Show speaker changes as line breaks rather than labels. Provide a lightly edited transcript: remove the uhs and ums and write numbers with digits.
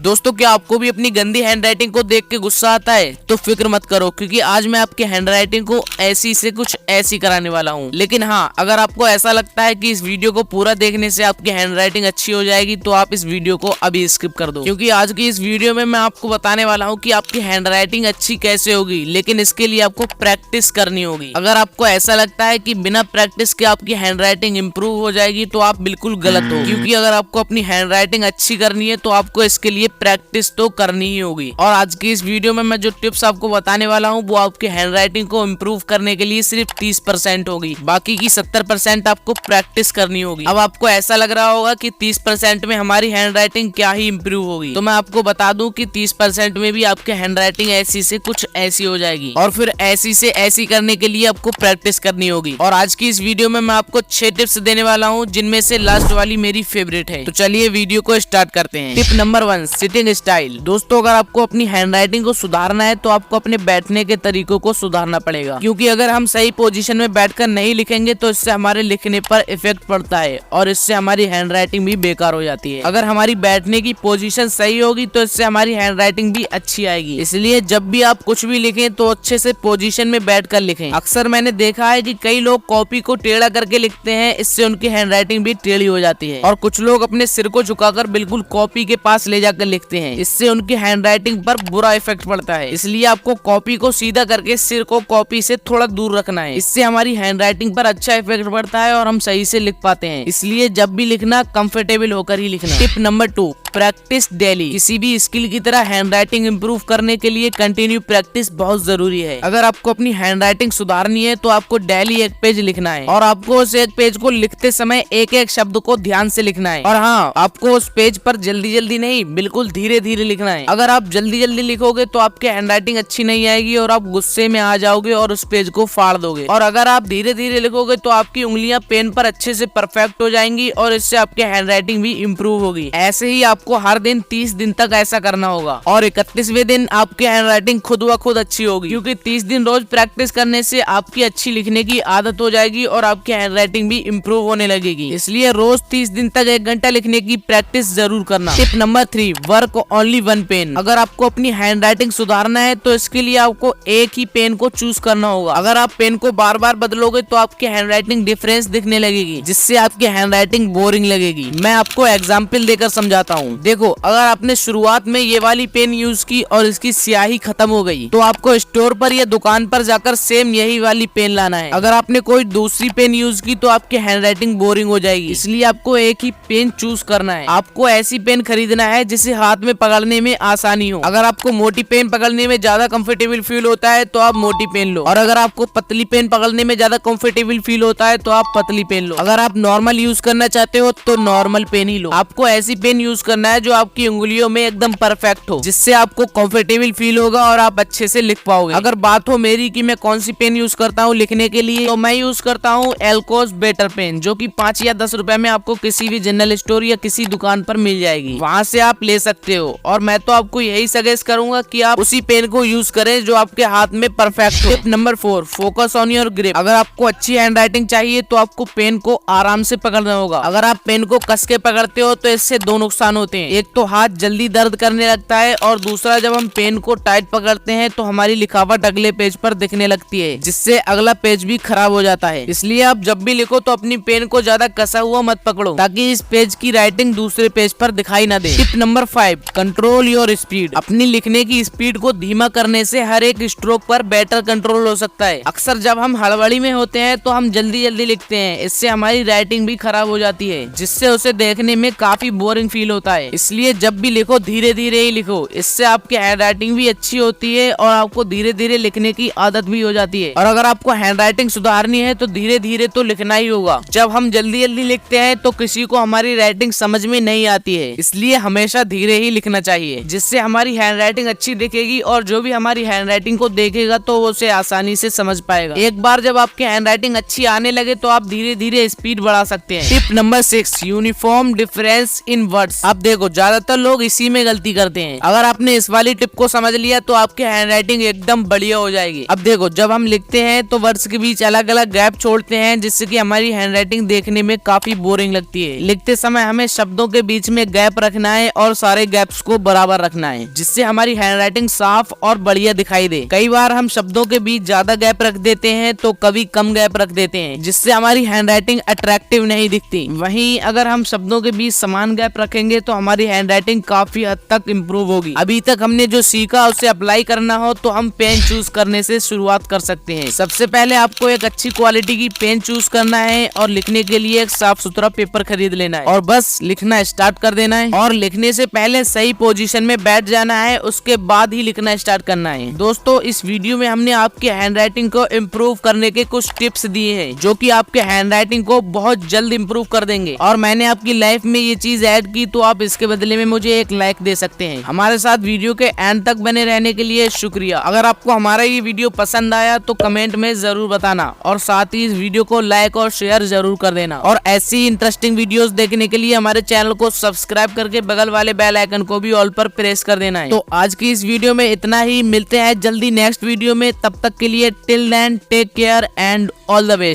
दोस्तों क्या आपको भी अपनी गंदी हैंडराइटिंग को देख के गुस्सा आता है? तो फिक्र मत करो, क्योंकि आज मैं आपकी हैंडराइटिंग को ऐसी से कुछ ऐसी कराने वाला हूँ। लेकिन हाँ, अगर आपको ऐसा लगता है कि इस वीडियो को पूरा देखने से आपकी हैंडराइटिंग अच्छी हो जाएगी तो आप इस वीडियो को अभी स्किप कर दो, क्योंकि आज की इस वीडियो में मैं आपको बताने वाला हूँ कि आपकी हैंडराइटिंग अच्छी कैसे होगी। लेकिन इसके लिए आपको प्रैक्टिस करनी होगी। अगर आपको ऐसा लगता है कि बिना प्रैक्टिस के आपकी हैंडराइटिंग इंप्रूव हो जाएगी तो आप बिल्कुल गलत हो, क्योंकि अगर आपको अपनी हैंडराइटिंग अच्छी करनी है तो आपको इसके लिए प्रैक्टिस तो करनी ही होगी। और आज की इस वीडियो में मैं जो टिप्स आपको बताने वाला हूँ वो आपकी हैंडराइटिंग को इम्प्रूव करने के लिए सिर्फ 30% होगी, बाकी की 70% आपको प्रैक्टिस करनी होगी। अब आपको ऐसा लग रहा होगा कि 30% में हमारी हैंडराइटिंग क्या ही इम्प्रूव होगी, तो मैं आपको बता दूं कि 30% में भी आपकी हैंडराइटिंग ऐसी से कुछ ऐसी हो जाएगी। और फिर ऐसी से ऐसी करने के लिए आपको प्रैक्टिस करनी होगी। और आज की इस वीडियो में मैं आपको 6 टिप्स देने वाला हूँ, जिनमें से लास्ट वाली मेरी फेवरेट है। तो चलिए वीडियो को स्टार्ट करते हैं। Tip number 1, sitting style. दोस्तों अगर आपको अपनी हैंडराइटिंग को सुधारना है तो आपको अपने बैठने के तरीकों को सुधारना पड़ेगा, क्योंकि अगर हम सही पोजीशन में बैठकर नहीं लिखेंगे तो इससे हमारे लिखने पर इफेक्ट पड़ता है और इससे हमारी हैंडराइटिंग भी बेकार हो जाती है। अगर हमारी बैठने की पोजीशन सही होगी तो इससे हमारी हैंडराइटिंग भी अच्छी आएगी। इसलिए जब भी आप कुछ भी लिखें तो अच्छे से पोजीशन में बैठकर लिखें। अक्सर मैंने देखा है कि कई लोग कॉपी को टेढ़ा करके लिखते हैं, इससे उनकी हैंडराइटिंग भी टेढ़ी हो जाती है। और कुछ लोग अपने सिर को झुकाकर बिल्कुल कॉपी के पास ले जाकर लिखते हैं, इससे उनकी हैंडराइटिंग पर बुरा इफेक्ट पड़ता है। इसलिए आपको कॉपी को सीधा करके सिर को कॉपी से थोड़ा दूर रखना है। इससे हमारी हैंडराइटिंग पर अच्छा इफेक्ट पड़ता है और हम सही से लिख पाते हैं। इसलिए जब भी लिखना कंफर्टेबल होकर ही लिखना। Tip number 2, practice daily. किसी भी स्किल की तरह हैंडराइटिंग इंप्रूव करने के लिए कंटिन्यू प्रैक्टिस बहुत जरूरी है। अगर आपको अपनी हैंडराइटिंग सुधारनी है तो आपको डेली एक पेज लिखना है और आपको उस एक पेज को लिखते समय एक एक शब्द को ध्यान से लिखना है। और हाँ, आपको उस पेज पर जल्दी जल्दी नहीं, बिल्कुल धीरे धीरे लिखना है। अगर आप जल्दी जल्दी लिखोगे तो आपकी हैंडराइटिंग अच्छी नहीं आएगी और आप गुस्से में आ जाओगे और उस पेज को फाड़ दोगे। और अगर आप धीरे धीरे लिखोगे तो आपकी उंगलियां पेन पर अच्छे से परफेक्ट हो जाएंगी और इससे आपकी हैंडराइटिंग भी इम्प्रूव होगी। ऐसे ही आपको हर दिन 30 दिन तक ऐसा करना होगा और 31वें दिन आपकी हैंडराइटिंग खुद ब खुद अच्छी होगी, क्योंकि 30 दिन रोज प्रैक्टिस करने से आपकी अच्छी लिखने की आदत हो जाएगी और आपकी हैंडराइटिंग भी इम्प्रूव होने लगेगी। इसलिए रोज 30 दिन तक 1 घंटा लिखने की प्रैक्टिस जरूर करना। Tip number 3, work only one pen. अगर आपको अपनी हैंडराइटिंग सुधारना है तो इसके लिए आपको एक ही पेन को चूज करना होगा। अगर आप पेन को बार बार बदलोगे तो आपकी हैंडराइटिंग डिफरेंस दिखने लगेगी, जिससे आपकी हैंडराइटिंग बोरिंग लगेगी। मैं आपको एग्जांपल देकर समझाता हूँ। देखो, अगर आपने शुरुआत में ये वाली पेन यूज की और इसकी स्याही खत्म हो गई तो आपको स्टोर पर या दुकान पर जाकर सेम यही वाली पेन लाना है। अगर आपने कोई दूसरी पेन यूज की तो आपकी हैंडराइटिंग बोरिंग हो जाएगी। इसलिए आपको एक ही पेन चूज करना है। आपको ऐसी पेन खरीदना है जिसे हाथ में पकड़ने में आसानी हो। अगर आपको मोटी पेन पकड़ने में ज्यादा कंफर्टेबल फील होता है तो आप मोटी पेन लो, और अगर आपको पतली पेन पकड़ने में ज्यादा कंफर्टेबल फील होता है तो आप पतली पेन लो। अगर आप नॉर्मल यूज करना चाहते हो तो नॉर्मल पेन ही लो। आपको ऐसी पेन यूज करना है जो आपकी उंगलियों में एकदम परफेक्ट हो, जिससे आपको कंफर्टेबल फील होगा और आप अच्छे से लिख पाओगे। अगर बात हो मेरी कि मैं कौन सी पेन यूज करता हूँ लिखने के लिए, तो मैं यूज करता हूँ एल्कोस बेटर पेन, जो कि 5 या 10 रुपए में आपको किसी भी जनरल स्टोर या किसी दुकान पर मिल जाएगी। वहाँ से आप ले सकते हो। और मैं तो आपको यही सजेस्ट करूंगा कि आप उसी पेन को यूज करें जो आपके हाथ में परफेक्ट हो। Tip number 4, focus on your grip. अगर आपको अच्छी हैंडराइटिंग चाहिए तो आपको पेन को आराम से पकड़ना होगा। अगर आप पेन को कस के पकड़ते हो तो इससे 2 नुकसान होते हैं। एक तो हाथ जल्दी दर्द करने लगता है और दूसरा जब हम पेन को टाइट पकड़ते हैं तो हमारी लिखावट अगले पेज पर दिखने लगती है, जिससे अगला पेज भी खराब हो जाता है। इसलिए आप जब भी लिखो तो अपनी पेन को ज्यादा कसा हुआ मत पकड़ो, ताकि इस पेज की राइटिंग दूसरे पेज पर दिखाई ना दे। Tip number 5, control your speed. अपनी लिखने की स्पीड को धीमा करने से हर एक स्ट्रोक पर बेटर कंट्रोल हो सकता है। अक्सर जब हम हड़बड़ी में होते हैं तो हम जल्दी जल्दी लिखते हैं, इससे हमारी राइटिंग भी खराब हो जाती है, जिससे उसे देखने में काफी बोरिंग फील होता है। इसलिए जब भी लिखो धीरे धीरे ही लिखो, इससे आपकी हैंडराइटिंग भी अच्छी होती है और आपको धीरे धीरे लिखने की आदत भी हो जाती है। और अगर आपको हैंडराइटिंग सुधारनी है तो धीरे धीरे तो लिखना ही होगा। जब हम जल्दी जल्दी लिखते हैं तो किसी को हमारी राइटिंग समझ में नहीं आती है, इसलिए हमेशा धीरे ही लिखना चाहिए, जिससे हमारी हैंडराइटिंग अच्छी दिखेगी और जो भी हमारी हैंडराइटिंग को देखेगा तो वो उसे आसानी से समझ पाएगा। एक बार जब आपकी हैंडराइटिंग अच्छी आने लगे तो आप धीरे धीरे स्पीड बढ़ा सकते हैं। Tip number 6, uniform difference in words. आप देखो ज्यादातर लोग इसी में गलती करते हैं। अगर आपने इस वाली टिप को समझ लिया तो आपकी हैंडराइटिंग एकदम बढ़िया हो जाएगी। अब देखो जब हम लिखते हैं तो वर्ड्स के बीच अलग अलग गैप छोड़ते हैं, जिससे कि हमारी हैंडराइटिंग देखने में काफी बोरिंग लगती है। लिखते समय हमें शब्दों के बीच में गैप रखना है और सारे गैप्स को बराबर रखना है, जिससे हमारी हैंडराइटिंग साफ और बढ़िया दिखाई दे। कई बार हम शब्दों के बीच ज्यादा गैप रख देते हैं तो कभी कम गैप रख देते हैं, जिससे हमारी हैंडराइटिंग अट्रैक्टिव नहीं दिखती। वहीं अगर हम शब्दों के बीच समान गैप रखेंगे तो हमारी हैंडराइटिंग काफी हद तक इम्प्रूव होगी। अभी तक हमने जो सीखा उसे अप्लाई करना हो तो हम पेन चूज करने से शुरुआत कर सकते हैं। सबसे पहले आपको एक अच्छी क्वालिटी की पेन चूज करना है और लिखने के लिए एक साफ सुथरा पेपर खरीद लेना है और बस लिखना स्टार्ट कर देना है। और लिखने से पहले सही पोजीशन में बैठ जाना है, उसके बाद ही लिखना स्टार्ट करना है। दोस्तों इस वीडियो में हमने आपके हैंडराइटिंग को इम्प्रूव करने के कुछ टिप्स दिए हैं, जो कि आपके हैंडराइटिंग को बहुत जल्द इम्प्रूव कर देंगे। और मैंने आपकी लाइफ में ये चीज ऐड की तो आप इसके बदले में मुझे एक लाइक दे सकते हैं। हमारे साथ वीडियो के एंड तक बने रहने के लिए शुक्रिया। अगर आपको हमारा ये वीडियो पसंद आया तो कमेंट में जरूर बताना और साथ ही इस वीडियो को लाइक और शेयर जरूर कर देना। और ऐसी इंटरेस्टिंग वीडियोस देखने के लिए हमारे चैनल को सब्सक्राइब करके बगल वाले बेल आइकन को भी ऑल पर प्रेस कर देना है। तो आज की इस वीडियो में इतना ही, मिलते हैं जल्दी नेक्स्ट वीडियो में। तब तक के लिए till then take care and all the best.